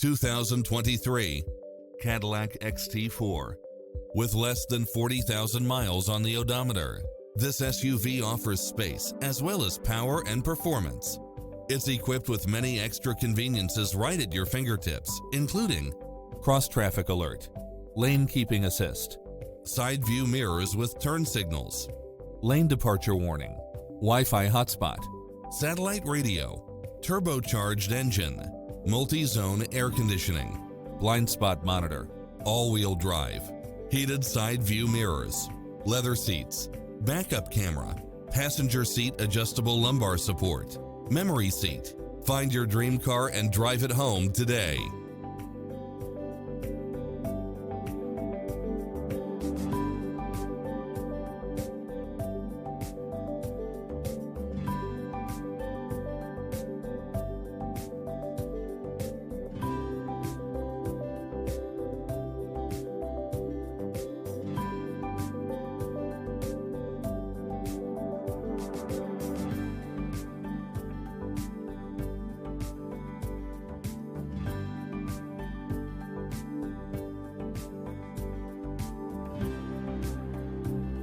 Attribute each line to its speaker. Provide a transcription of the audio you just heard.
Speaker 1: 2023 Cadillac XT4. With less than 40,000 miles on the odometer, this SUV offers space as well as power and performance. It's equipped with many extra conveniences right at your fingertips, including cross-traffic alert, lane keeping assist, side view mirrors with turn signals, lane departure warning, Wi-Fi hotspot, satellite radio, turbocharged engine, multi-zone air conditioning, blind spot monitor, all-wheel drive, heated side view mirrors, leather seats, backup camera, passenger seat adjustable lumbar support, memory seat. Find your dream car and drive it home today.